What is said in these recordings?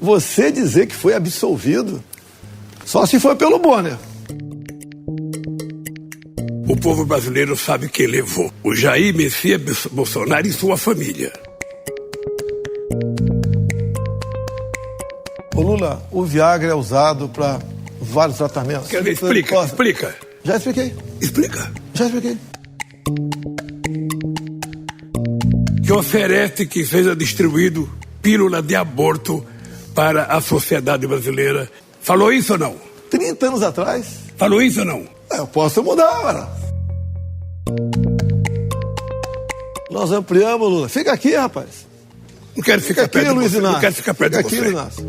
você dizer que foi absolvido, só se foi pelo Bonner. O povo brasileiro sabe quem levou o Jair Messias Bolsonaro e sua família. Ô Lula, o Viagra é usado para vários tratamentos. Quer ver? Explica. Já expliquei. Explica. Já expliquei. Que oferece que seja distribuído pílula de aborto para a sociedade brasileira. Falou isso ou não? 30 anos atrás. Falou isso ou não? Eu posso mudar, mano. Nós ampliamos, Lula. Fica aqui, rapaz. Não quero ficar perto de você. Não quero ficar perto de você. Luiz Inácio.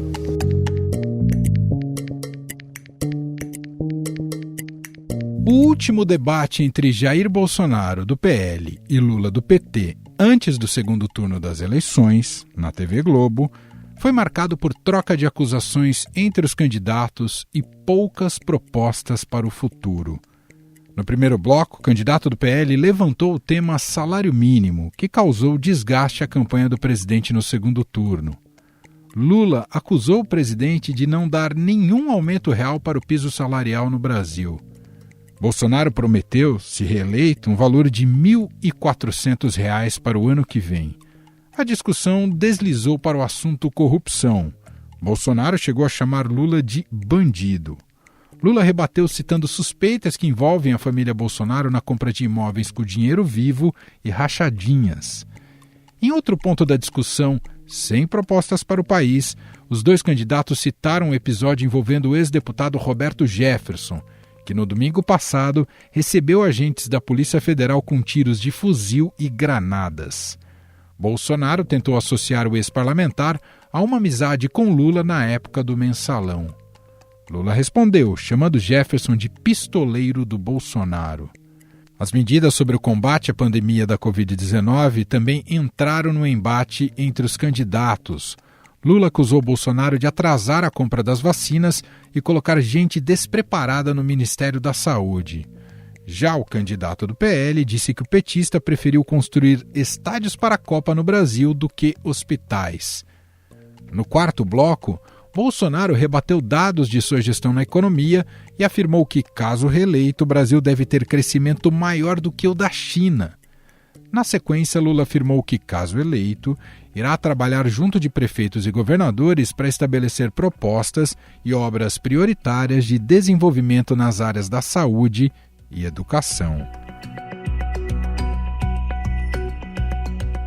O último debate entre Jair Bolsonaro, do PL, e Lula, do PT, antes do segundo turno das eleições, na TV Globo, foi marcado por troca de acusações entre os candidatos e poucas propostas para o futuro. No primeiro bloco, o candidato do PL levantou o tema salário mínimo, que causou desgaste à campanha do presidente no segundo turno. Lula acusou o presidente de não dar nenhum aumento real para o piso salarial no Brasil. Bolsonaro prometeu, se reeleito, um valor de R$ 1.400 para o ano que vem. A discussão deslizou para o assunto corrupção. Bolsonaro chegou a chamar Lula de bandido. Lula rebateu citando suspeitas que envolvem a família Bolsonaro na compra de imóveis com dinheiro vivo e rachadinhas. Em outro ponto da discussão, sem propostas para o país, os dois candidatos citaram um episódio envolvendo o ex-deputado Roberto Jefferson, que no domingo passado recebeu agentes da Polícia Federal com tiros de fuzil e granadas. Bolsonaro tentou associar o ex-parlamentar a uma amizade com Lula na época do Mensalão. Lula respondeu, chamando Jefferson de pistoleiro do Bolsonaro. As medidas sobre o combate à pandemia da Covid-19 também entraram no embate entre os candidatos. Lula acusou Bolsonaro de atrasar a compra das vacinas e colocar gente despreparada no Ministério da Saúde. Já o candidato do PL disse que o petista preferiu construir estádios para a Copa no Brasil do que hospitais. No quarto bloco, Bolsonaro rebateu dados de sua gestão na economia e afirmou que, caso reeleito, o Brasil deve ter crescimento maior do que o da China. Na sequência, Lula afirmou que, caso eleito, irá trabalhar junto de prefeitos e governadores para estabelecer propostas e obras prioritárias de desenvolvimento nas áreas da saúde e educação.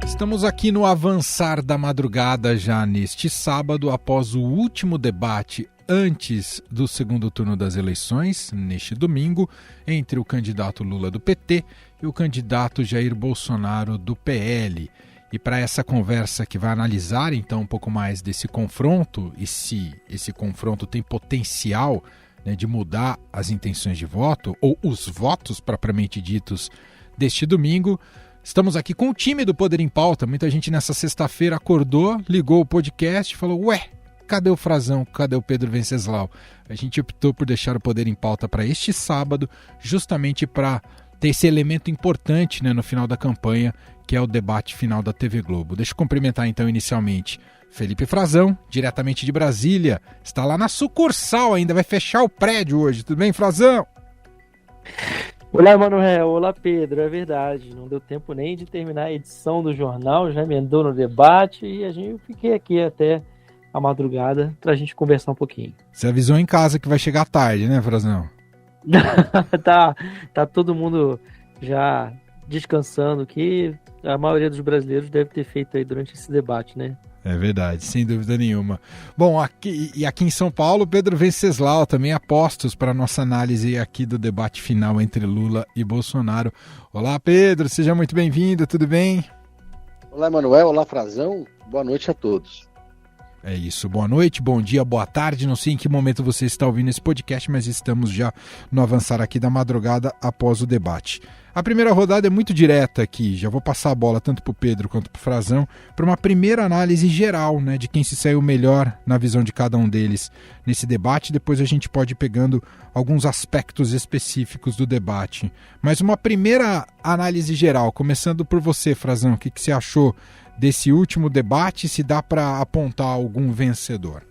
Estamos aqui no avançar da madrugada já neste sábado, após o último debate antes do segundo turno das eleições, neste domingo, entre o candidato Lula do PT e o candidato Jair Bolsonaro do PL. E para essa conversa que vai analisar então um pouco mais desse confronto e se esse confronto tem potencial, né, de mudar as intenções de voto ou os votos propriamente ditos deste domingo, estamos aqui com o time do Poder em Pauta. Muita gente nessa sexta-feira acordou, ligou o podcast e falou: ué, cadê o Frazão? Cadê o Pedro Venceslau? A gente optou por deixar o Poder em Pauta para este sábado, justamente para ter esse elemento importante, né, no final da campanha, que é o debate final da TV Globo. Deixa eu cumprimentar então inicialmente Felipe Frazão, diretamente de Brasília. Está lá na sucursal ainda, vai fechar o prédio hoje. Tudo bem, Frazão? Olá, Manuel. Olá, Pedro. É verdade, não deu tempo nem de terminar a edição do jornal, já emendou no debate e eu fiquei aqui até a madrugada para a gente conversar um pouquinho. Você avisou em casa que vai chegar tarde, né, Frazão? Tá todo mundo já descansando, que a maioria dos brasileiros deve ter feito aí durante esse debate, né? É verdade, sem dúvida nenhuma. Bom, aqui em São Paulo, Pedro Venceslau também apostos para a nossa análise aqui do debate final entre Lula e Bolsonaro. Olá, Pedro, seja muito bem-vindo, tudo bem? Olá, Manuel, olá, Frazão, boa noite a todos. É isso, boa noite, bom dia, boa tarde, não sei em que momento você está ouvindo esse podcast, mas estamos já no avançar aqui da madrugada após o debate. A primeira rodada é muito direta aqui, já vou passar a bola tanto para o Pedro quanto para o Frazão, para uma primeira análise geral, né, de quem se saiu melhor na visão de cada um deles nesse debate. Depois a gente pode ir pegando alguns aspectos específicos do debate. Mas uma primeira análise geral, começando por você, Frazão, o que você achou desse último debate, se dá para apontar algum vencedor?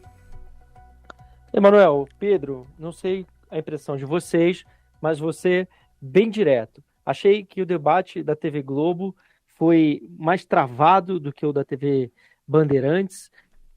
Emanuel, Pedro, não sei a impressão de vocês, mas você bem direto. Achei que o debate da TV Globo foi mais travado do que o da TV Bandeirantes,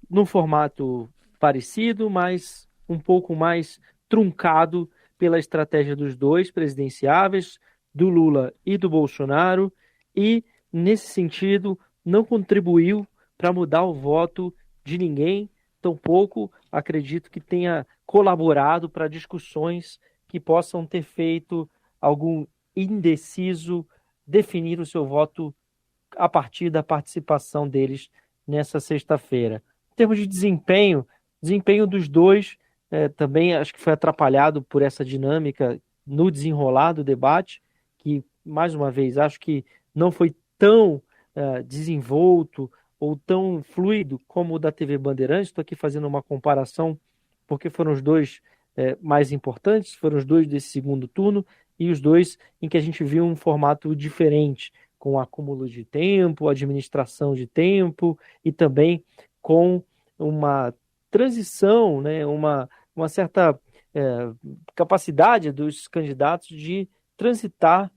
num formato parecido, mas um pouco mais truncado pela estratégia dos dois presidenciáveis, do Lula e do Bolsonaro, e, nesse sentido, não contribuiu para mudar o voto de ninguém, tampouco acredito que tenha colaborado para discussões que possam ter feito algum indeciso definir o seu voto a partir da participação deles nessa sexta-feira. Em termos de desempenho dos dois também acho que foi atrapalhado por essa dinâmica no desenrolar do debate, que, mais uma vez, acho que não foi tão desenvolto ou tão fluido como o da TV Bandeirantes. Estou aqui fazendo uma comparação porque foram os dois mais importantes, foram os dois desse segundo turno e os dois em que a gente viu um formato diferente, com acúmulo de tempo, administração de tempo e também com uma transição, né, uma certa capacidade dos candidatos de transitar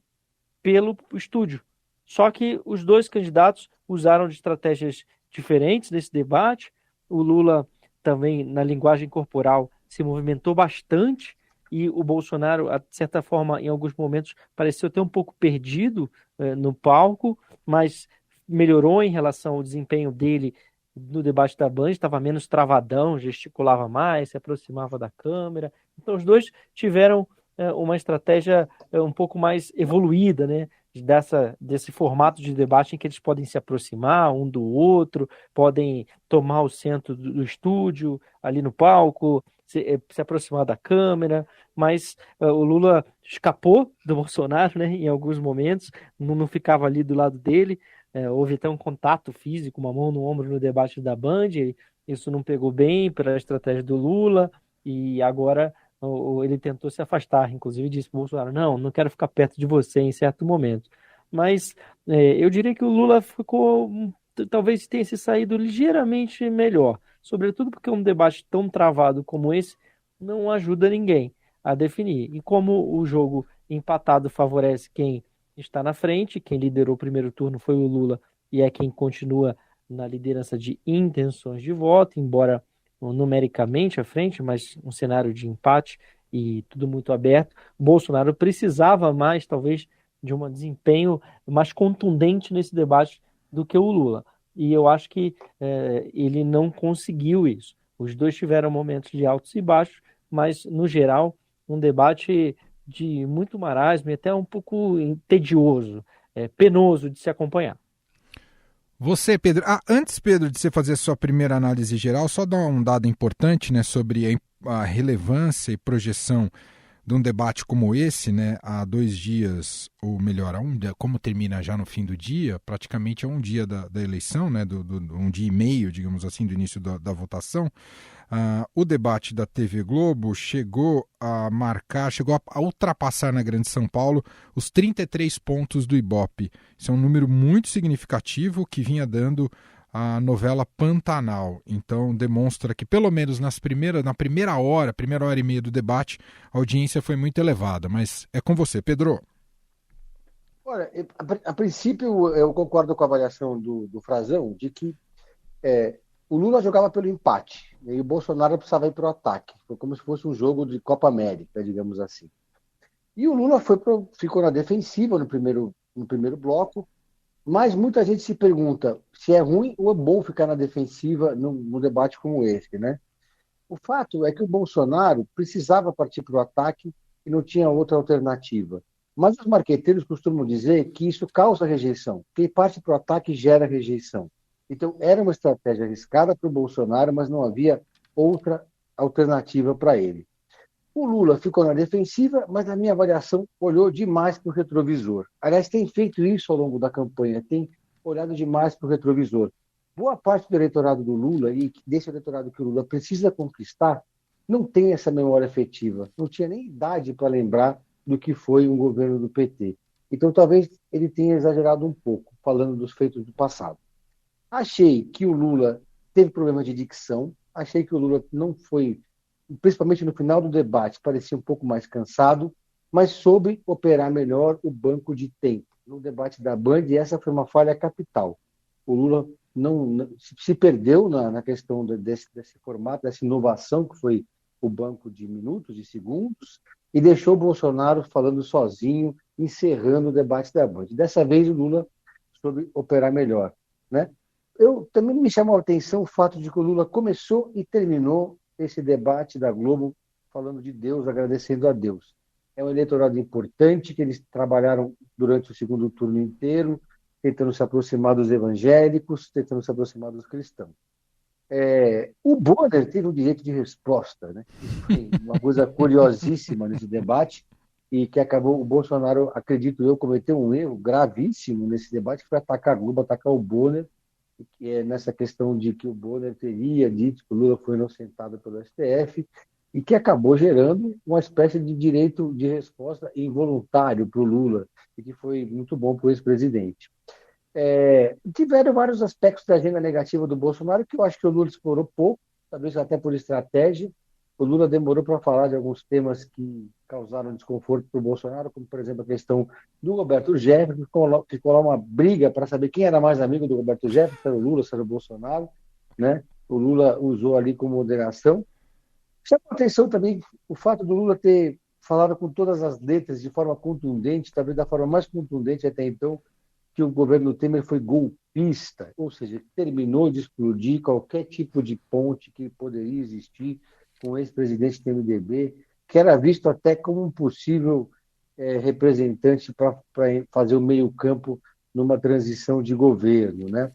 pelo estúdio. Só que os dois candidatos usaram de estratégias diferentes nesse debate. O Lula também, na linguagem corporal, se movimentou bastante e o Bolsonaro, de certa forma, em alguns momentos, pareceu até um pouco perdido no palco, mas melhorou em relação ao desempenho dele no debate da Band, estava menos travadão, gesticulava mais, se aproximava da câmera. Então, os dois tiveram uma estratégia um pouco mais evoluída, né? Desse formato de debate em que eles podem se aproximar um do outro, podem tomar o centro do estúdio, ali no palco, se aproximar da câmera, mas o Lula escapou do Bolsonaro, né, em alguns momentos, não ficava ali do lado dele, houve até um contato físico, uma mão no ombro no debate da Band, isso não pegou bem pela estratégia do Lula, e agora ele tentou se afastar, inclusive disse para o Bolsonaro, não quero ficar perto de você em certo momento. Mas eu diria que o Lula talvez tenha se saído ligeiramente melhor, sobretudo porque um debate tão travado como esse não ajuda ninguém a definir. E como o jogo empatado favorece quem está na frente, quem liderou o primeiro turno foi o Lula e é quem continua na liderança de intenções de voto, embora numericamente à frente, mas um cenário de empate e tudo muito aberto. Bolsonaro precisava mais, talvez, de um desempenho mais contundente nesse debate do que o Lula. E eu acho que ele não conseguiu isso. Os dois tiveram momentos de altos e baixos, mas, no geral, um debate de muito marasmo e até um pouco tedioso, penoso de se acompanhar. Você, Pedro, antes, Pedro, de você fazer a sua primeira análise geral, só dar um dado importante, né, sobre a relevância e projeção de um debate como esse, né, há 2 dias, ou melhor, como termina já no fim do dia, praticamente é um dia da eleição, né, um dia e meio, digamos assim, do início da votação. O debate da TV Globo chegou a ultrapassar na Grande São Paulo os 33 pontos do Ibope. Isso é um número muito significativo que vinha dando a novela Pantanal. Então demonstra que pelo menos na primeira hora e meia do debate, a audiência foi muito elevada. Mas é com você, Pedro. Olha, a princípio eu concordo com a avaliação do Frazão de que o Lula jogava pelo empate e o Bolsonaro precisava ir para o ataque. Foi como se fosse um jogo de Copa América, digamos assim. E o Lula ficou na defensiva no primeiro bloco, mas muita gente se pergunta se é ruim ou é bom ficar na defensiva num debate como esse, né? O fato é que o Bolsonaro precisava partir para o ataque e não tinha outra alternativa. Mas os marqueteiros costumam dizer que isso causa rejeição. Quem parte para o ataque gera rejeição. Então, era uma estratégia arriscada para o Bolsonaro, mas não havia outra alternativa para ele. O Lula ficou na defensiva, mas, na minha avaliação, olhou demais para o retrovisor. Aliás, tem feito isso ao longo da campanha, tem olhado demais para o retrovisor. Boa parte do eleitorado do Lula, e desse eleitorado que o Lula precisa conquistar, não tem essa memória afetiva, não tinha nem idade para lembrar do que foi um governo do PT. Então, talvez ele tenha exagerado um pouco, falando dos feitos do passado. Achei que o Lula teve problema de dicção, achei que o Lula não foi principalmente no final do debate, parecia um pouco mais cansado, mas soube operar melhor o banco de tempo. No debate da Band, essa foi uma falha capital. O Lula não se perdeu na questão desse formato, dessa inovação que foi o banco de minutos, de segundos, e deixou o Bolsonaro falando sozinho, encerrando o debate da Band. Dessa vez o Lula soube operar melhor, né? Eu também me chamou a atenção o fato de que o Lula começou e terminou esse debate da Globo falando de Deus, agradecendo a Deus. É um eleitorado importante que eles trabalharam durante o segundo turno inteiro, tentando se aproximar dos evangélicos, tentando se aproximar dos cristãos. O Bonner teve um direito de resposta, né? Isso foi uma coisa curiosíssima nesse debate e que acabou, o Bolsonaro, acredito eu, cometeu um erro gravíssimo nesse debate, que foi atacar a Globo, atacar o Bonner, que é nessa questão de que o Bonner teria dito que o Lula foi inocentado pelo STF e que acabou gerando uma espécie de direito de resposta involuntário para o Lula e que foi muito bom para o ex-presidente. Tiveram vários aspectos da agenda negativa do Bolsonaro que eu acho que o Lula explorou pouco, talvez até por estratégia. O Lula demorou para falar de alguns temas que causaram desconforto para o Bolsonaro, como, por exemplo, a questão do Roberto Jefferson, que ficou lá uma briga para saber quem era mais amigo do Roberto Jefferson, se era o Lula, se era o Bolsonaro, né? O Lula usou ali como moderação. Chama a atenção também o fato do Lula ter falado com todas as letras de forma contundente, talvez da forma mais contundente até então, que o governo Temer foi golpista, ou seja, terminou de explodir qualquer tipo de ponte que poderia existir com o ex-presidente do MDB, que era visto até como um possível representante para fazer o meio-campo numa transição de governo, né?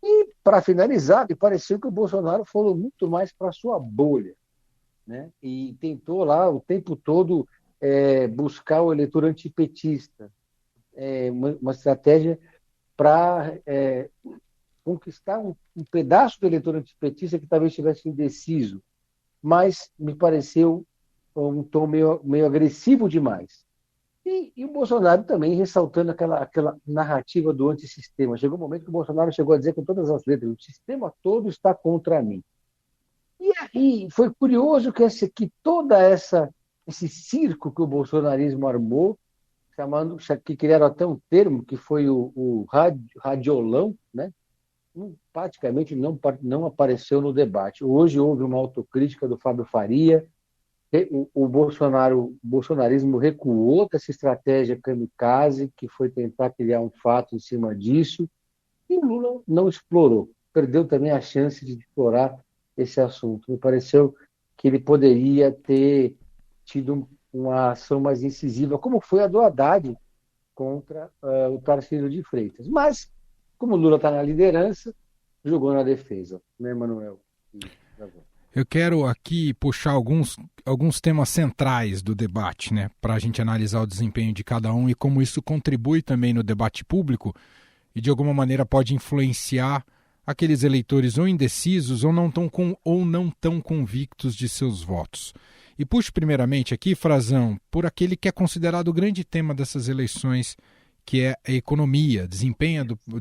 E, para finalizar, me pareceu que o Bolsonaro falou muito mais para a sua bolha, né? E tentou lá o tempo todo buscar o eleitor antipetista, uma estratégia para conquistar um pedaço do eleitor antipetista que talvez estivesse indeciso, mas me pareceu um tom meio agressivo demais. E o Bolsonaro também ressaltando aquela narrativa do antissistema. Chegou um momento que o Bolsonaro chegou a dizer com todas as letras: o sistema todo está contra mim. E aí foi curioso que todo esse circo que o bolsonarismo armou, que criaram até um termo, que foi o radiolão, né? Praticamente não apareceu no debate. Hoje houve uma autocrítica do Fábio Faria. O bolsonarismo recuou dessa estratégia kamikaze, que foi tentar criar um fato em cima disso, e o Lula não explorou. Perdeu também a chance de explorar esse assunto. Me pareceu que ele poderia ter tido uma ação mais incisiva, como foi a do Haddad contra o Tarcísio de Freitas. Mas, como o Lula está na liderança, jogou na defesa, né, Manuel? Eu quero aqui puxar alguns temas centrais do debate, né, para a gente analisar o desempenho de cada um e como isso contribui também no debate público e, de alguma maneira, pode influenciar aqueles eleitores ou indecisos ou não tão convictos de seus votos. E puxo primeiramente aqui, Frazão, por aquele que é considerado o grande tema dessas eleições, que é a economia, o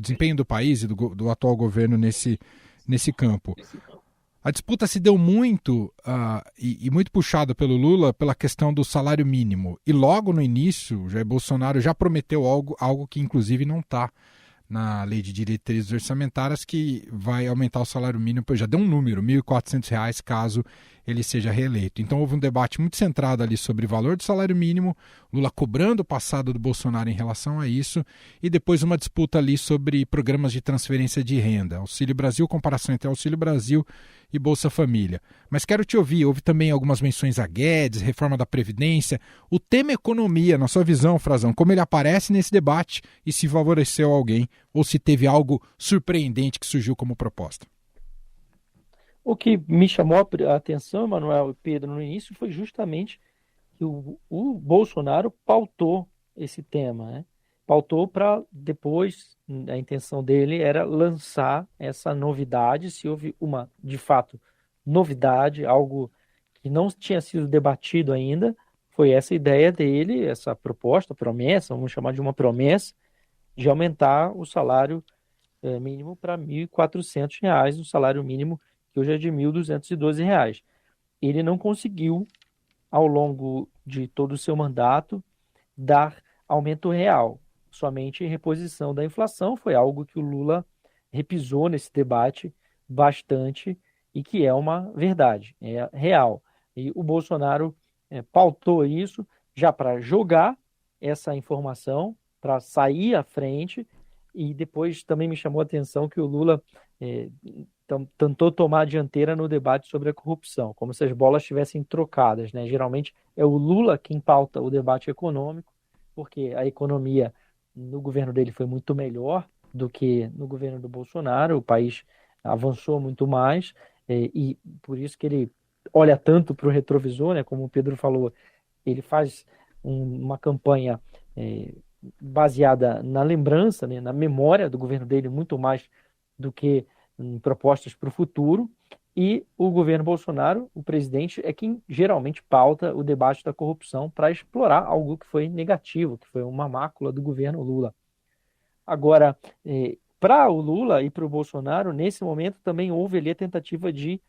desempenho do país e do atual governo nesse campo. A disputa se deu muito, e muito puxada pelo Lula, pela questão do salário mínimo. E logo no início, Jair Bolsonaro já prometeu algo que inclusive não está na lei de diretrizes orçamentárias, que vai aumentar o salário mínimo, já deu um número, R$ 1.400, caso ele seja reeleito. Então houve um debate muito centrado ali sobre o valor do salário mínimo, Lula cobrando o passado do Bolsonaro em relação a isso, e depois uma disputa ali sobre programas de transferência de renda, Auxílio Brasil, comparação entre Auxílio Brasil e Bolsa Família. Mas quero te ouvir, houve também algumas menções a Guedes, reforma da Previdência, o tema economia, na sua visão, Frazão, como ele aparece nesse debate e se favoreceu alguém, ou se teve algo surpreendente que surgiu como proposta? O que me chamou a atenção, Manuel e Pedro, no início foi justamente que o Bolsonaro pautou esse tema, né? Pautou para depois, a intenção dele era lançar essa novidade, se houve uma, de fato, novidade, algo que não tinha sido debatido ainda, foi essa ideia dele, essa proposta, promessa, vamos chamar de uma promessa, de aumentar o salário mínimo para R$ 1.400, o salário mínimo que hoje é de R$ 1.212. ele não conseguiu, ao longo de todo o seu mandato, dar aumento real. Somente reposição da inflação foi algo que o Lula repisou nesse debate bastante e que é uma verdade, é real. E o Bolsonaro pautou isso já para jogar essa informação, para sair à frente, e depois também me chamou a atenção que o Lula tentou tomar a dianteira no debate sobre a corrupção, como se as bolas estivessem trocadas, né? Geralmente é o Lula quem pauta o debate econômico, porque a economia no governo dele foi muito melhor do que no governo do Bolsonaro, o país avançou muito mais, e por isso que ele olha tanto para o retrovisor, né? Como o Pedro falou, ele faz uma campanha baseada na lembrança, né? Na memória do governo dele, muito mais do que em propostas para o futuro, e o governo Bolsonaro, o presidente, é quem geralmente pauta o debate da corrupção para explorar algo que foi negativo, que foi uma mácula do governo Lula. Agora, para o Lula e para o Bolsonaro, nesse momento também houve ali a tentativa de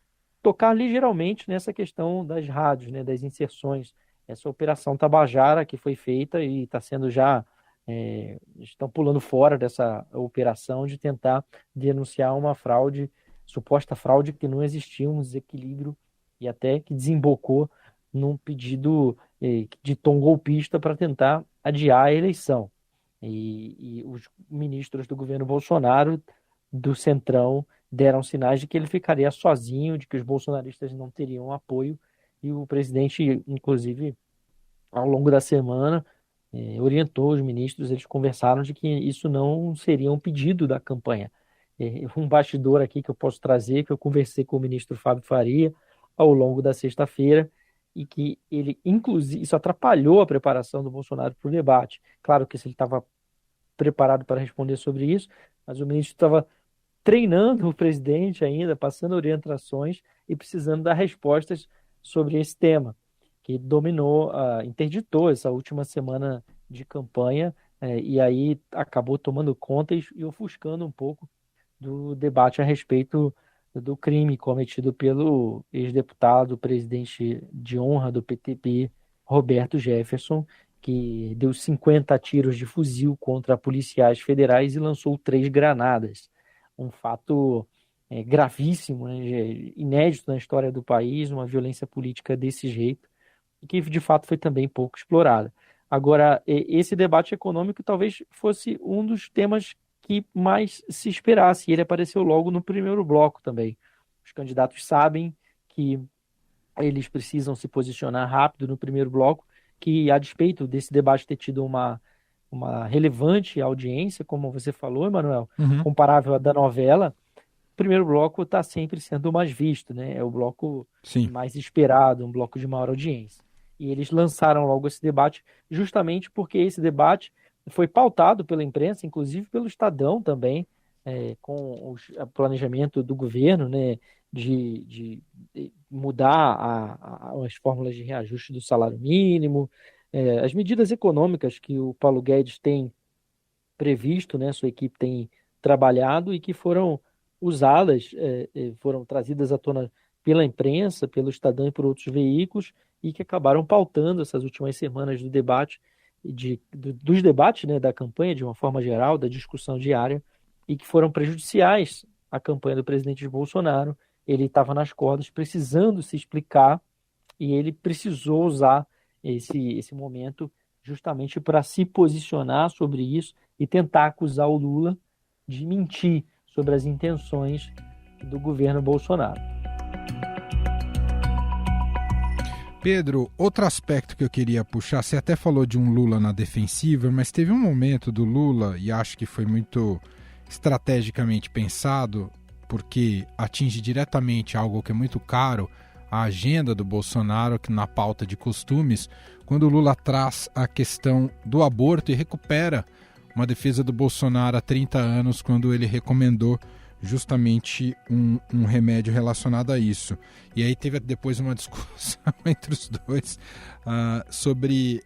tocar ligeiramente nessa questão das rádios, né, das inserções, essa operação Tabajara que foi feita e está sendo já estão pulando fora dessa operação de tentar denunciar uma fraude, suposta fraude que não existia, um desequilíbrio e até que desembocou num pedido de tom golpista para tentar adiar a eleição. E os ministros do governo Bolsonaro, do Centrão, deram sinais de que ele ficaria sozinho, de que os bolsonaristas não teriam apoio, e o presidente, inclusive, ao longo da semana, orientou os ministros, eles conversaram de que isso não seria um pedido da campanha. Um bastidor aqui que eu posso trazer, que eu conversei com o ministro Fábio Faria ao longo da sexta-feira, e que ele, inclusive, isso atrapalhou a preparação do Bolsonaro para o debate. Claro que ele estava preparado para responder sobre isso, mas o ministro estava treinando o presidente ainda, passando orientações e precisando dar respostas sobre esse tema, que dominou, interditou essa última semana de campanha, e aí acabou tomando conta e ofuscando um pouco do debate a respeito do crime cometido pelo ex-deputado, presidente de honra do PTB, Roberto Jefferson, que deu 50 tiros de fuzil contra policiais federais e lançou 3 granadas. Um fato gravíssimo, né, inédito na história do país, uma violência política desse jeito, que de fato foi também pouco explorada. Agora, esse debate econômico talvez fosse um dos temas que mais se esperasse, e ele apareceu logo no primeiro bloco também. Os candidatos sabem que eles precisam se posicionar rápido no primeiro bloco, que a despeito desse debate ter tido uma relevante audiência, como você falou, Emanuel, comparável à da novela, o primeiro bloco está sempre sendo o mais visto, né? É o bloco mais esperado, um bloco de maior audiência. E eles lançaram logo esse debate justamente porque esse debate foi pautado pela imprensa, inclusive pelo Estadão também, com o planejamento do governo, né, de mudar as fórmulas de reajuste do salário mínimo, as medidas econômicas que o Paulo Guedes tem previsto, né, sua equipe tem trabalhado e que foram usadas, foram trazidas à tona pela imprensa, pelo Estadão e por outros veículos, e que acabaram pautando essas últimas semanas do debate, dos debates, né, da campanha de uma forma geral, da discussão diária, e que foram prejudiciais à campanha do presidente Bolsonaro. Ele estava nas cordas, precisando se explicar, e ele precisou usar esse momento justamente para se posicionar sobre isso e tentar acusar o Lula de mentir sobre as intenções do governo Bolsonaro. Pedro, outro aspecto que eu queria puxar, você até falou de um Lula na defensiva, mas teve um momento do Lula, e acho que foi muito estrategicamente pensado, porque atinge diretamente algo que é muito caro, a agenda do Bolsonaro, que na pauta de costumes, quando o Lula traz a questão do aborto e recupera uma defesa do Bolsonaro há 30 anos, quando ele recomendou justamente um remédio relacionado a isso. E aí teve depois uma discussão entre os dois sobre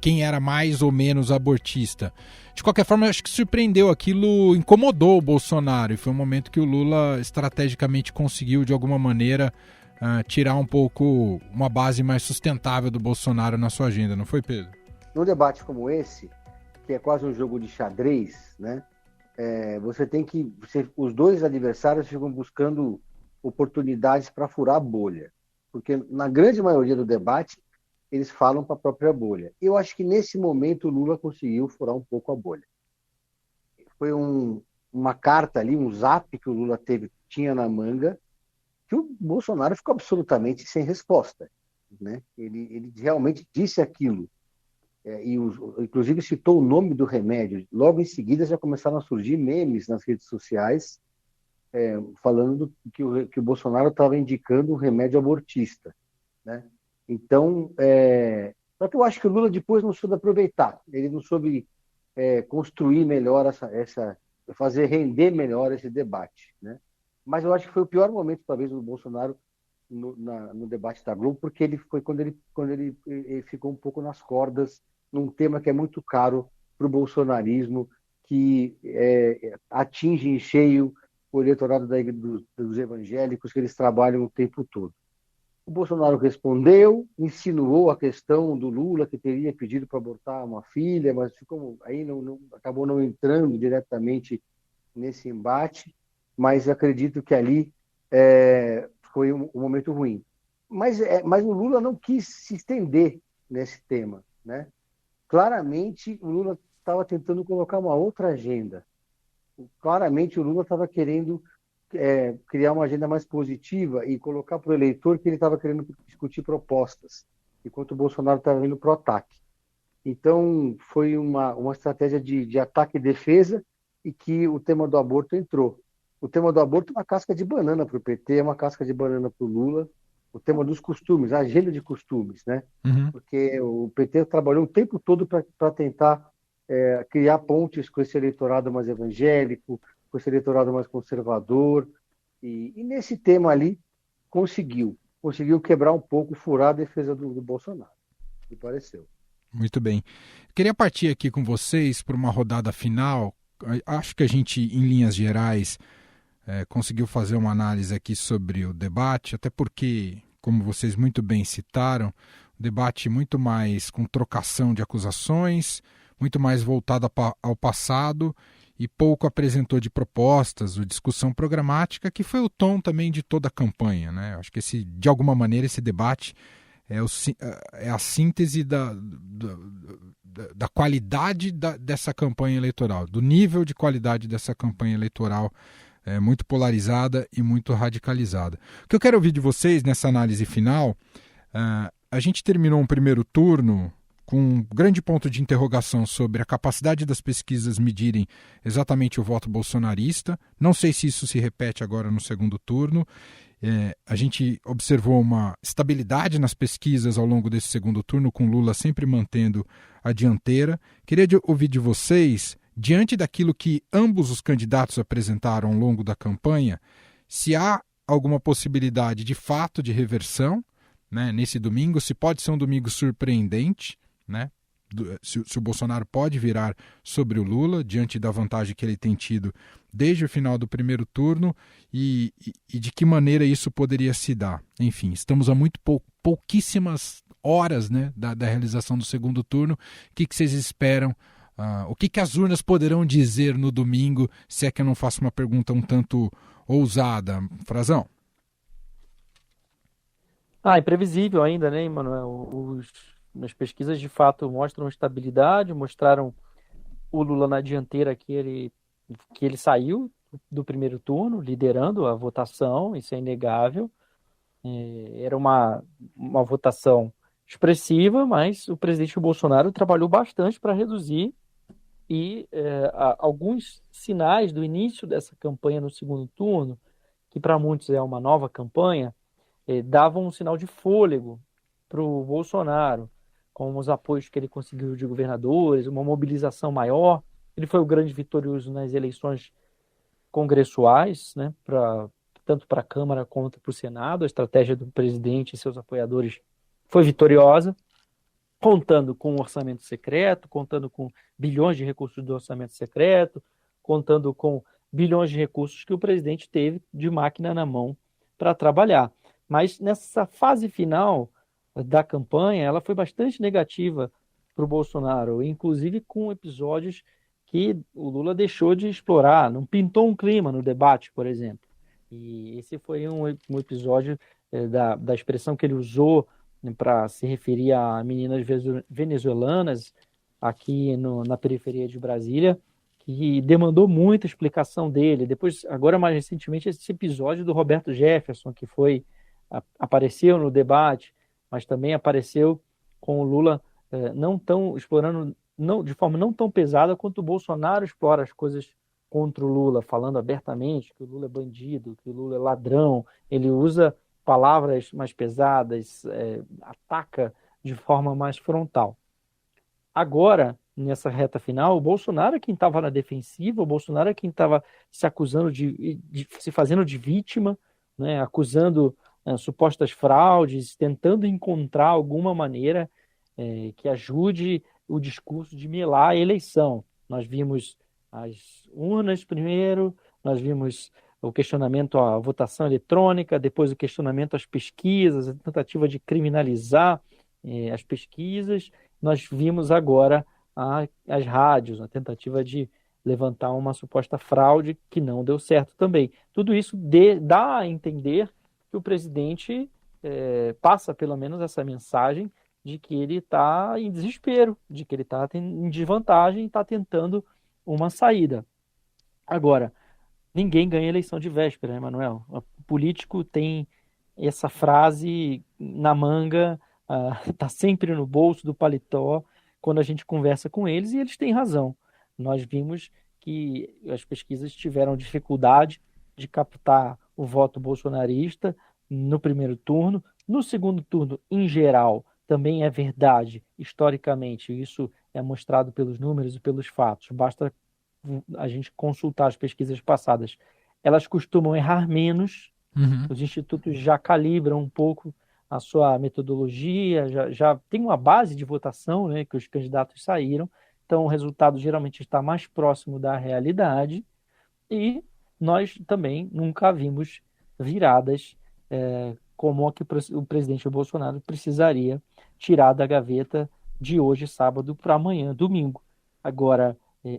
quem era mais ou menos abortista. De qualquer forma, acho que surpreendeu aquilo, incomodou o Bolsonaro, e foi um momento que o Lula estrategicamente conseguiu, de alguma maneira, tirar um pouco uma base mais sustentável do Bolsonaro na sua agenda, não foi, Pedro? Num debate como esse, que é quase um jogo de xadrez, né? Os dois adversários ficam buscando oportunidades para furar a bolha, porque na grande maioria do debate eles falam para a própria bolha. Eu acho que nesse momento o Lula conseguiu furar um pouco a bolha. Foi uma carta ali, um zap que o Lula tinha na manga, que o Bolsonaro ficou absolutamente sem resposta, né? Ele realmente disse aquilo, inclusive citou o nome do remédio. Logo em seguida já começaram a surgir memes nas redes sociais falando que o Bolsonaro estava indicando um remédio abortista, né? Então, só que eu acho que o Lula depois não soube aproveitar, ele não soube construir melhor fazer render melhor esse debate, né? Mas eu acho que foi o pior momento, talvez, do Bolsonaro no debate da Globo, porque ele foi quando ele ficou um pouco nas cordas num tema que é muito caro para o bolsonarismo, que atinge em cheio o eleitorado dos evangélicos, que eles trabalham o tempo todo. O Bolsonaro respondeu, insinuou a questão do Lula, que teria pedido para abortar uma filha, mas acabou não entrando diretamente nesse embate, mas acredito que ali foi um momento ruim. Mas o Lula não quis se estender nesse tema, né? Claramente, o Lula estava tentando colocar uma outra agenda. Claramente, o Lula estava querendo criar uma agenda mais positiva e colocar para o eleitor que ele estava querendo discutir propostas, enquanto o Bolsonaro estava indo para o ataque. Então, foi uma estratégia de ataque e defesa, e que o tema do aborto entrou. O tema do aborto é uma casca de banana para o PT, é uma casca de banana para o Lula. O tema dos costumes, a agenda de costumes, né? Uhum. Porque o PT trabalhou o tempo todo para tentar criar pontes com esse eleitorado mais evangélico, com esse eleitorado mais conservador. E nesse tema ali, conseguiu quebrar um pouco, furar a defesa do Bolsonaro, me pareceu. Muito bem. Queria partir aqui com vocês para uma rodada final. Acho que a gente, em linhas gerais, conseguiu fazer uma análise aqui sobre o debate, até porque, como vocês muito bem citaram, o debate muito mais com trocação de acusações, muito mais voltado ao passado e pouco apresentou de propostas ou discussão programática, que foi o tom também de toda a campanha, né? Acho que de alguma maneira esse debate é a síntese da qualidade dessa campanha eleitoral, do nível de qualidade dessa campanha eleitoral, muito polarizada e muito radicalizada. O que eu quero ouvir de vocês nessa análise final, a gente terminou um primeiro turno com um grande ponto de interrogação sobre a capacidade das pesquisas medirem exatamente o voto bolsonarista. Não sei se isso se repete agora no segundo turno. A gente observou uma estabilidade nas pesquisas ao longo desse segundo turno, com Lula sempre mantendo a dianteira. Queria ouvir de vocês, diante daquilo que ambos os candidatos apresentaram ao longo da campanha, se há alguma possibilidade de fato de reversão, né, nesse domingo, se pode ser um domingo surpreendente, né? Se o Bolsonaro pode virar sobre o Lula, diante da vantagem que ele tem tido desde o final do primeiro turno, e de que maneira isso poderia se dar. Enfim, estamos a pouquíssimas horas, né, da realização do segundo turno. O que vocês esperam? O que as urnas poderão dizer no domingo, se é que eu não faço uma pergunta um tanto ousada? Frazão? É previsível ainda, né, Emanuel? As pesquisas de fato mostram estabilidade, mostraram o Lula na dianteira que ele saiu do primeiro turno, liderando a votação, isso é inegável. Era uma votação expressiva, mas o presidente Bolsonaro trabalhou bastante para reduzir, e alguns sinais do início dessa campanha no segundo turno, que para muitos é uma nova campanha, davam um sinal de fôlego para o Bolsonaro, com os apoios que ele conseguiu de governadores, uma mobilização maior. Ele foi o grande vitorioso nas eleições congressuais, né, tanto para a Câmara quanto para o Senado. A estratégia do presidente e seus apoiadores foi vitoriosa, contando com um orçamento secreto, contando com bilhões de recursos do orçamento secreto, contando com bilhões de recursos que o presidente teve de máquina na mão para trabalhar. Mas nessa fase final da campanha, ela foi bastante negativa para o Bolsonaro, inclusive com episódios que o Lula deixou de explorar, não pintou um clima no debate, por exemplo. E esse foi um episódio da expressão que ele usou para se referir a meninas venezuelanas aqui na periferia de Brasília, que demandou muita explicação dele. Depois, agora mais recentemente, esse episódio do Roberto Jefferson, que apareceu no debate, mas também apareceu com o Lula não tão explorando, de forma não tão pesada quanto o Bolsonaro explora as coisas contra o Lula, falando abertamente que o Lula é bandido, que o Lula é ladrão. Ele usa palavras mais pesadas, ataca de forma mais frontal. Agora, nessa reta final, o Bolsonaro é quem estava na defensiva, o Bolsonaro é quem estava se acusando se fazendo de vítima, né, acusando supostas fraudes, tentando encontrar alguma maneira que ajude o discurso de melar a eleição. Nós vimos as urnas primeiro, nós vimos o questionamento à votação eletrônica, depois o questionamento às pesquisas, a tentativa de criminalizar as pesquisas. Nós vimos agora as rádios, a tentativa de levantar uma suposta fraude que não deu certo também. Tudo isso dá a entender que o presidente passa pelo menos essa mensagem de que ele está em desespero, de que ele está em desvantagem e está tentando uma saída. Agora, ninguém ganha eleição de véspera, né, Manuel? O político tem essa frase na manga, está sempre no bolso do paletó quando a gente conversa com eles, e eles têm razão. Nós vimos que as pesquisas tiveram dificuldade de captar o voto bolsonarista no primeiro turno. No segundo turno, em geral, também é verdade, historicamente, isso é mostrado pelos números e pelos fatos. Basta a gente consultar as pesquisas passadas. Elas costumam errar menos, Os institutos já calibram um pouco a sua metodologia, já tem uma base de votação, né, que os candidatos saíram, então o resultado geralmente está mais próximo da realidade, e nós também nunca vimos viradas como a que o presidente Bolsonaro precisaria tirar da gaveta de hoje, sábado, para amanhã, domingo. Agora,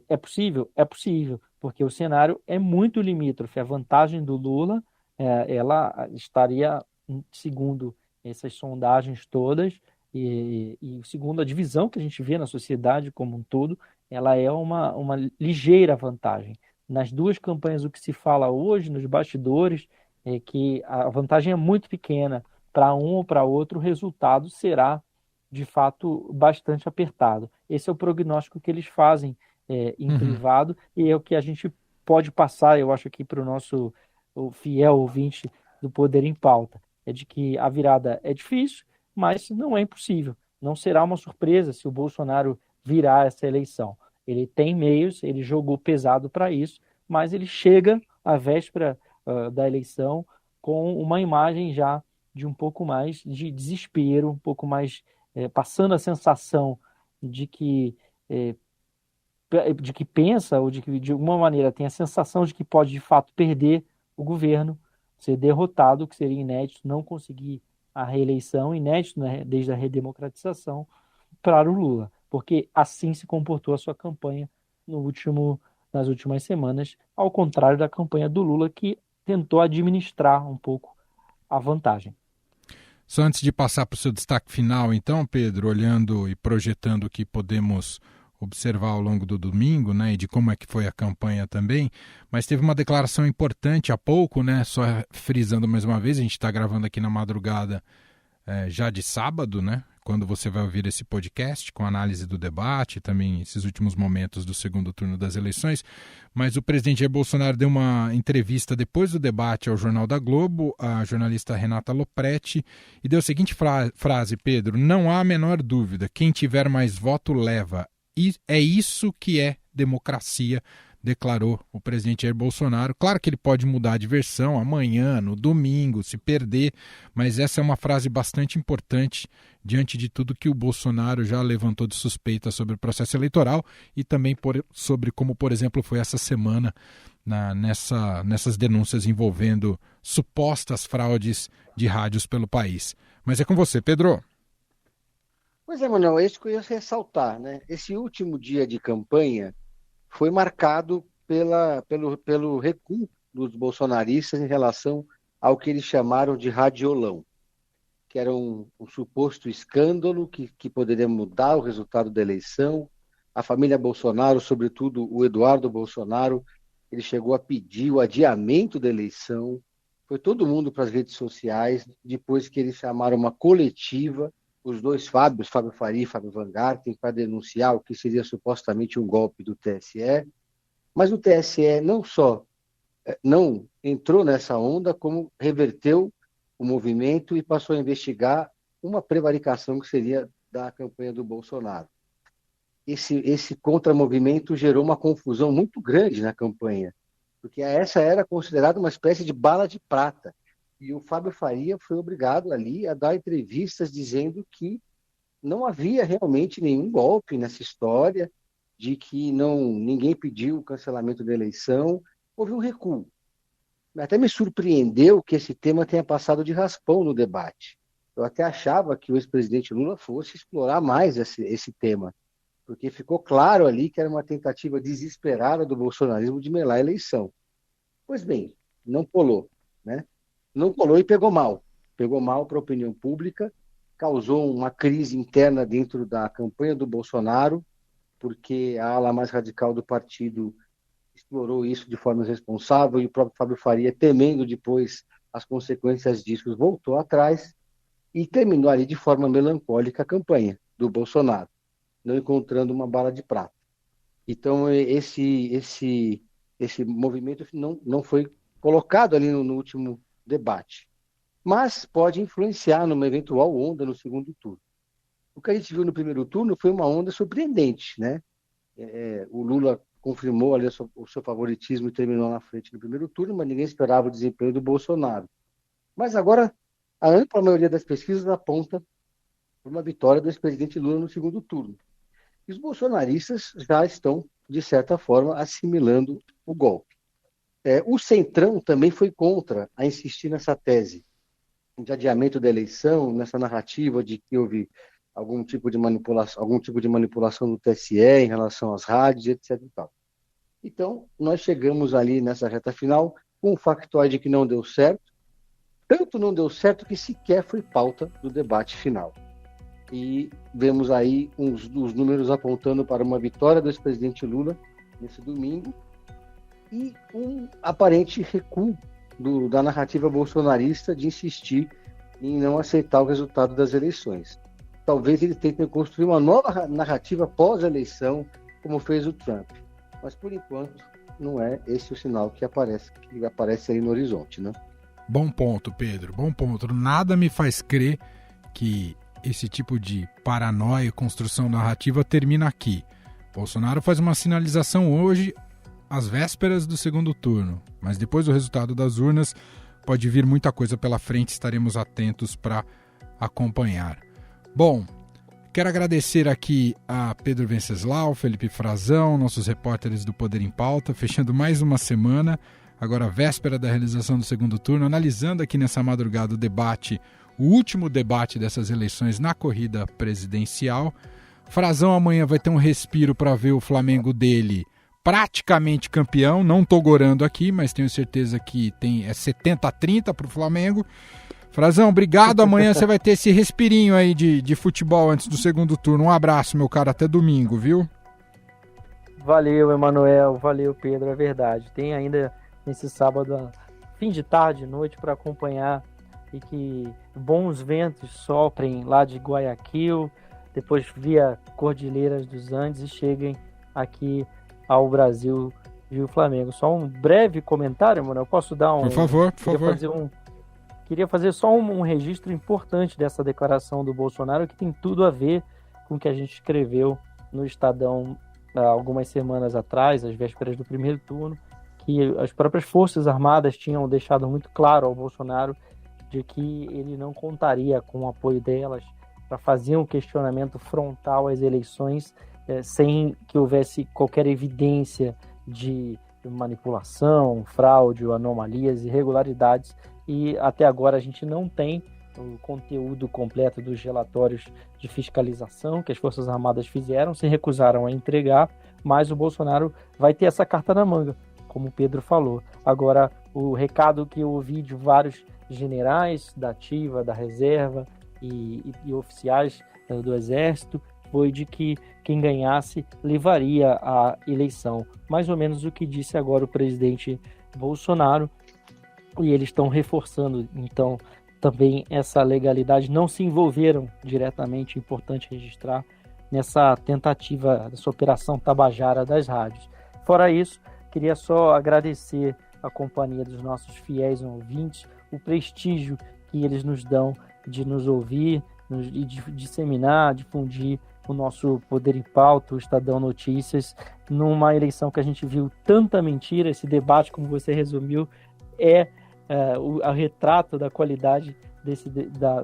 é possível? É possível, porque o cenário é muito limítrofe. A vantagem do Lula, ela estaria, segundo essas sondagens todas, e segundo a divisão que a gente vê na sociedade como um todo, ela é uma ligeira vantagem. Nas duas campanhas, o que se fala hoje, nos bastidores, é que a vantagem é muito pequena. Para um ou para outro, o resultado será, de fato, bastante apertado. Esse é o prognóstico que eles fazem em privado, e é o que a gente pode passar, eu acho, aqui para o nosso fiel ouvinte do Poder em Pauta. É de que a virada é difícil, mas não é impossível. Não será uma surpresa se o Bolsonaro virar essa eleição. Ele tem meios, ele jogou pesado para isso, mas ele chega à véspera da eleição com uma imagem já de um pouco mais de desespero, um pouco mais passando a sensação de que pensa, ou de que de alguma maneira tem a sensação de que pode de fato perder o governo, ser derrotado, o que seria inédito, não conseguir a reeleição, inédito, né, desde a redemocratização, para o Lula, porque assim se comportou a sua campanha nas últimas semanas, ao contrário da campanha do Lula, que tentou administrar um pouco a vantagem. Só antes de passar para o seu destaque final, então, Pedro, olhando e projetando o que podemos observar ao longo do domingo, né, e de como é que foi a campanha também, mas teve uma declaração importante há pouco, né, só frisando mais uma vez, a gente está gravando aqui na madrugada já de sábado, né, quando você vai ouvir esse podcast, com análise do debate, também esses últimos momentos do segundo turno das eleições, mas o presidente Jair Bolsonaro deu uma entrevista depois do debate ao Jornal da Globo, a jornalista Renata Lopretti, e deu a seguinte frase, Pedro: não há a menor dúvida, quem tiver mais voto leva. E é isso que é democracia, declarou o presidente Jair Bolsonaro. Claro que ele pode mudar de versão amanhã, no domingo, se perder, mas essa é uma frase bastante importante diante de tudo que o Bolsonaro já levantou de suspeita sobre o processo eleitoral e também sobre como, por exemplo, foi essa semana nessas denúncias envolvendo supostas fraudes de rádios pelo país. Mas é com você, Pedro. Pois é, Manuel, é isso que eu ia ressaltar, né? Esse último dia de campanha foi marcado pelo recuo dos bolsonaristas em relação ao que eles chamaram de radiolão, que era um suposto escândalo que poderia mudar o resultado da eleição. A família Bolsonaro, sobretudo o Eduardo Bolsonaro, ele chegou a pedir o adiamento da eleição. Foi todo mundo para as redes sociais, depois que eles chamaram uma coletiva, os dois Fábios, Fábio Faria e Fábio Van Garten, para denunciar o que seria supostamente um golpe do TSE. Mas o TSE não só não entrou nessa onda, como reverteu o movimento e passou a investigar uma prevaricação que seria da campanha do Bolsonaro. Esse contramovimento gerou uma confusão muito grande na campanha, porque essa era considerada uma espécie de bala de prata. E o Fábio Faria foi obrigado ali a dar entrevistas dizendo que não havia realmente nenhum golpe nessa história, de que ninguém pediu o cancelamento da eleição. Houve um recuo. Até me surpreendeu que esse tema tenha passado de raspão no debate. Eu até achava que o ex-presidente Lula fosse explorar mais esse tema, porque ficou claro ali que era uma tentativa desesperada do bolsonarismo de melar a eleição. Pois bem, não colou, né? Não colou e pegou mal. Pegou mal para a opinião pública, causou uma crise interna dentro da campanha do Bolsonaro, porque a ala mais radical do partido explorou isso de forma irresponsável, e o próprio Fábio Faria, temendo depois as consequências disso, voltou atrás e terminou ali de forma melancólica a campanha do Bolsonaro, não encontrando uma bala de prata. Então, esse movimento não foi colocado ali no último debate, mas pode influenciar numa eventual onda no segundo turno. O que a gente viu no primeiro turno foi uma onda surpreendente, né? O Lula confirmou ali o seu favoritismo e terminou na frente no primeiro turno, mas ninguém esperava o desempenho do Bolsonaro. Mas agora, a ampla maioria das pesquisas aponta para uma vitória do ex-presidente Lula no segundo turno. E os bolsonaristas já estão, de certa forma, assimilando o golpe. O Centrão também foi contra a insistir nessa tese de adiamento da eleição, nessa narrativa de que houve algum tipo de manipulação do TSE em relação às rádios, etc. e tal. Então, nós chegamos ali nessa reta final com um factoide que não deu certo, tanto não deu certo que sequer foi pauta do debate final. E vemos aí os números apontando para uma vitória do ex-presidente Lula nesse domingo e um aparente recuo da narrativa bolsonarista de insistir em não aceitar o resultado das eleições. Talvez ele tente construir uma nova narrativa pós-eleição, como fez o Trump. Mas, por enquanto, não é esse o sinal que aparece aí no horizonte, né? Bom ponto, Pedro, bom ponto. Nada me faz crer que esse tipo de paranoia e construção narrativa termina aqui. Bolsonaro faz uma sinalização hoje, às vésperas do segundo turno, mas depois do resultado das urnas pode vir muita coisa pela frente, estaremos atentos para acompanhar. Bom, quero agradecer aqui a Pedro Venceslau, Felipe Frazão, nossos repórteres do Poder em Pauta, fechando mais uma semana, agora véspera da realização do segundo turno, analisando aqui nessa madrugada o debate, o último debate dessas eleições na corrida presidencial. Frazão amanhã vai ter um respiro para ver o Flamengo dele praticamente campeão, não estou gorando aqui, mas tenho certeza que é 70-30 para o Flamengo. Frazão, obrigado. Amanhã você vai ter esse respirinho aí de futebol antes do segundo turno. Um abraço, meu cara. Até domingo, viu? Valeu, Emanuel. Valeu, Pedro. É verdade. Tem ainda nesse sábado, fim de tarde, noite, para acompanhar e que bons ventos soprem lá de Guayaquil, depois via Cordilheiras dos Andes e cheguem aqui ao Brasil e o Flamengo. Só um breve comentário, Emanuel. Posso dar um... Por favor. Queria fazer só um registro importante dessa declaração do Bolsonaro, que tem tudo a ver com o que a gente escreveu no Estadão há algumas semanas atrás, às vésperas do primeiro turno, que as próprias Forças Armadas tinham deixado muito claro ao Bolsonaro de que ele não contaria com o apoio delas para fazer um questionamento frontal às eleições, sem que houvesse qualquer evidência de manipulação, fraude, anomalias, irregularidades, e até agora a gente não tem o conteúdo completo dos relatórios de fiscalização que as Forças Armadas fizeram, se recusaram a entregar, mas o Bolsonaro vai ter essa carta na manga, como o Pedro falou. Agora, o recado que eu ouvi de vários generais da ativa, da reserva e oficiais do Exército foi de que quem ganhasse levaria a eleição. Mais ou menos o que disse agora o presidente Bolsonaro, e eles estão reforçando, então, também essa legalidade. Não se envolveram diretamente, importante registrar, nessa tentativa, dessa operação tabajara das rádios. Fora isso, queria só agradecer a companhia dos nossos fiéis ouvintes, o prestígio que eles nos dão de nos ouvir e de disseminar, difundir o nosso Poder em Pauta, o Estadão Notícias, numa eleição que a gente viu tanta mentira. Esse debate, como você resumiu, é o retrato da qualidade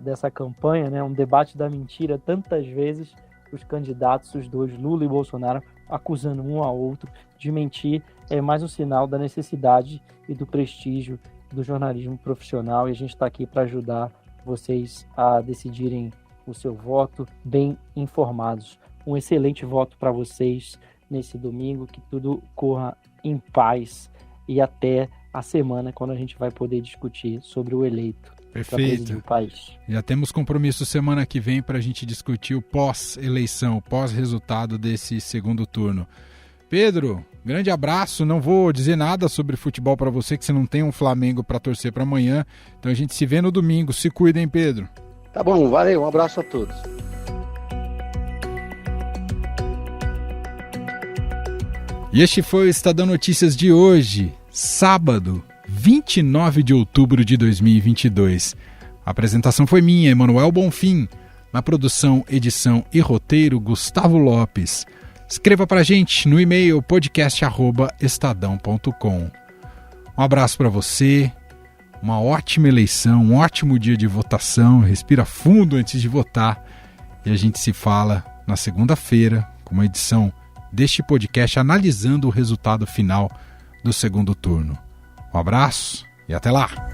dessa campanha, né? Um debate da mentira, tantas vezes os candidatos, os dois, Lula e Bolsonaro, acusando um ao outro de mentir. É mais um sinal da necessidade e do prestígio do jornalismo profissional, e a gente está aqui para ajudar vocês a decidirem o seu voto bem informados. Um excelente voto para vocês nesse domingo, que tudo corra em paz, e até a semana, quando a gente vai poder discutir sobre o eleito. Perfeito. O país. Já temos compromisso semana que vem para a gente discutir o pós-eleição, pós-resultado desse segundo turno. Pedro, grande abraço. Não vou dizer nada sobre futebol para você, que você não tem um Flamengo para torcer para amanhã. Então a gente se vê no domingo. Se cuidem, Pedro. Tá bom, valeu. Um abraço a todos. E este foi o Estadão Notícias de hoje, sábado, 29 de outubro de 2022. A apresentação foi minha, Emanuel Bonfim. Na produção, edição e roteiro, Gustavo Lopes. Escreva pra gente no e-mail podcast@estadão.com. Um abraço para você, uma ótima eleição, um ótimo dia de votação. Respira fundo antes de votar. E a gente se fala na segunda-feira com uma edição deste podcast analisando o resultado final do segundo turno. Um abraço e até lá!